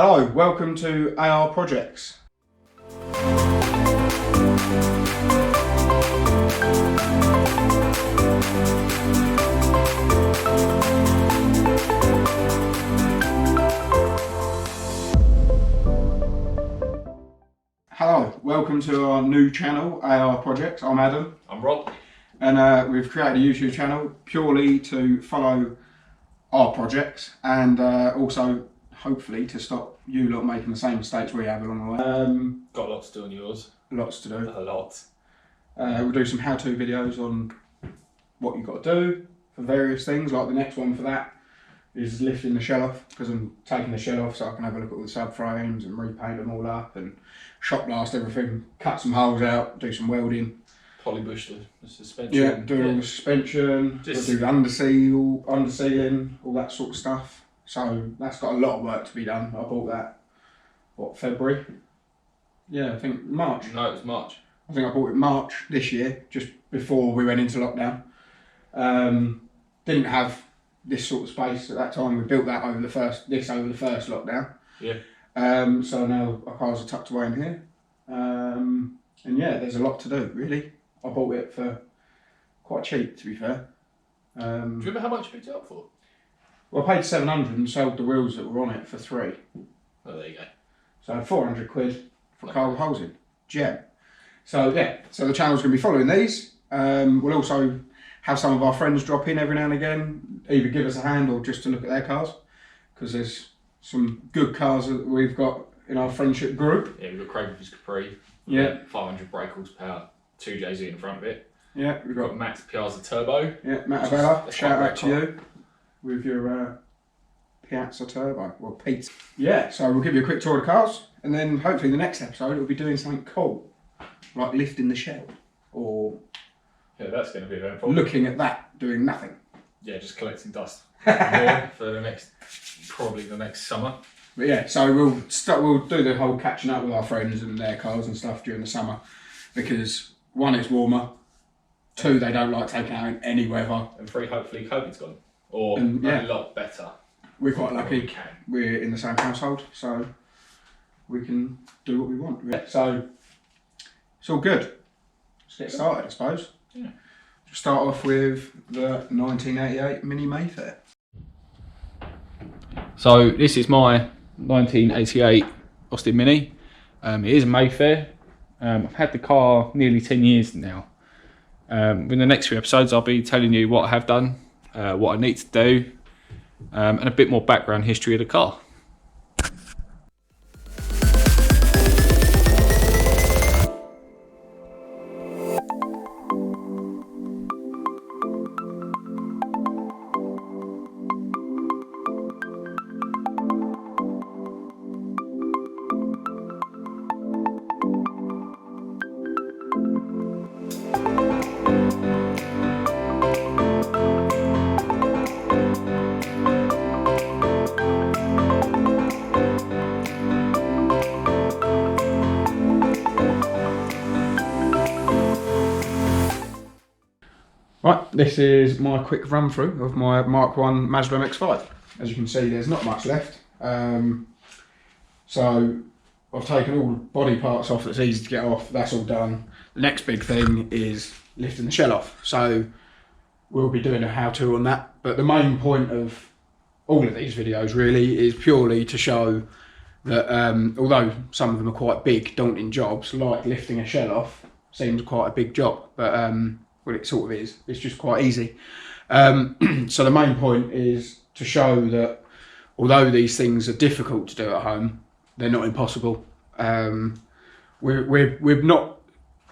Hello, welcome to AR Projects. Hello, welcome to our new channel, AR Projects. I'm Adam. I'm Rob. And we've created a YouTube channel purely to follow our projects and also hopefully to stop you lot making the same mistakes we have along the way. Got lots to do on yours. Lots to do. A lot. We'll do some how-to videos on what you've got to do for various things, like the next one for that is lifting the shell off, because I'm taking the shell off so I can have a look at all the subframes and repaint them all up and shot blast everything, cut some holes out, do some welding. Polybush the suspension. Yeah, doing all the suspension, we'll do the undersealing, all that sort of stuff. So that's got a lot of work to be done. I bought that, what, February? Yeah, I think March. No, it was March. I think I bought it March this year, just before we went into lockdown. Didn't have this sort of space at that time. We built that over the first lockdown. Yeah. So now our cars are tucked away in here. And yeah, there's a lot to do, really. I bought it for quite cheap, to be fair. Do you remember how much you picked it up for? Well, I paid 700 and sold the wheels that were on it for 3. Oh, there you go. So 400 quid for a car with holes in. Gem. So yeah, so the channel's going to be following these. We'll also have some of our friends drop in every now and again, either give us a hand or just to look at their cars, because there's some good cars that we've got in our friendship group. Yeah, we've got Craig with his Capri. Yeah. 500 brake horsepower, 2JZ in front of it. Yeah, We've got Matt's Piazza Turbo. Yeah, Matt shout out to you with your Piazza Turbo, well Pete. Yeah, so we'll give you a quick tour of the cars, and then hopefully the next episode we'll be doing something cool, like lifting the shell, or Yeah, that's going to be eventful. looking at that, doing nothing. Yeah, just collecting dust. More for probably the next summer. But yeah, so we'll do the whole catching up with our friends and their cars and stuff during the summer, because 1, it's warmer, 2, they don't like taking out in any weather, and 3, hopefully COVID's gone. Or And, yeah. a lot better. we're quite lucky. We can. We're in the same household, so we can do what we want. Yeah, so it's all good. Let's get started, I suppose. Yeah. Start off with the 1988 Mini Mayfair. So this is my 1988 Austin Mini. It is a Mayfair. I've had the car nearly 10 years now. In the next few episodes I'll be telling you what I have done, what I need to do, and a bit more background history of the car. Right, this is my quick run through of my Mark 1 Mazda MX5. As you can see, there's not much left. So I've taken all the body parts off that's easy to get off, that's all done. The next big thing is lifting the shell off. So we'll be doing a how-to on that. But the main point of all of these videos really is purely to show that although some of them are quite big, daunting jobs, like lifting a shell off seems quite a big job, but well, it sort of is. It's just quite easy. So the main point is to show that although these things are difficult to do at home, they're not impossible. We're not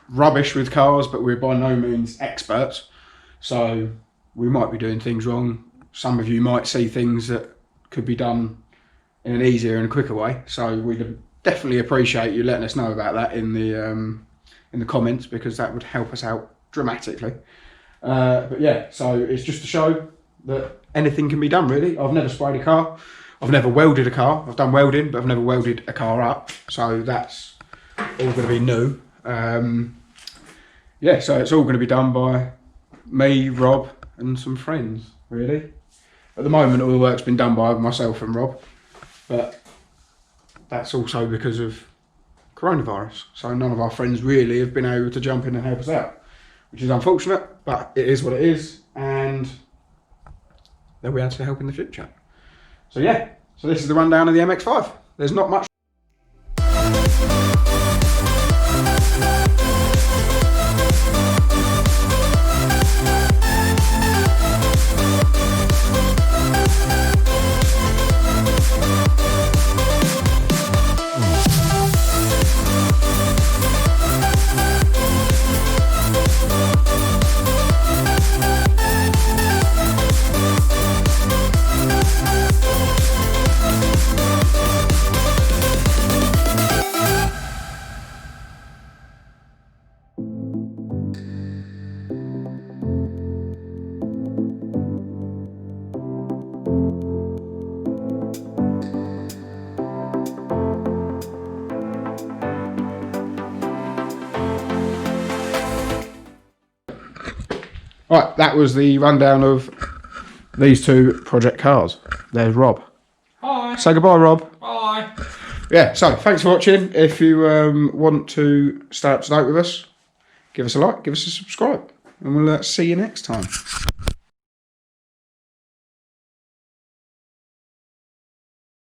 rubbish with cars, but we're by no means experts. So we might be doing things wrong. Some of you might see things that could be done in an easier and quicker way. So we'd definitely appreciate you letting us know about that in the comments, because that would help us out dramatically. But yeah, so it's just to show that anything can be done really. I've never sprayed a car, I've never welded a car. I've done welding, but I've never welded a car up, so that's all going to be new. Yeah, so it's all going to be done by me, Rob and some friends really. At the moment all the work's been done by myself and Rob, but that's also because of coronavirus. So none of our friends really have been able to jump in and help us out, which is unfortunate, but it is what it is, and they'll be able to help in the future. So yeah, so this is the rundown of the MX5. There's not much. Right, that was the rundown of these two project cars. There's Rob. Hi. Say goodbye, Rob. Bye. Yeah, so thanks for watching. If you want to stay up to date with us, give us a like, give us a subscribe, and we'll see you next time.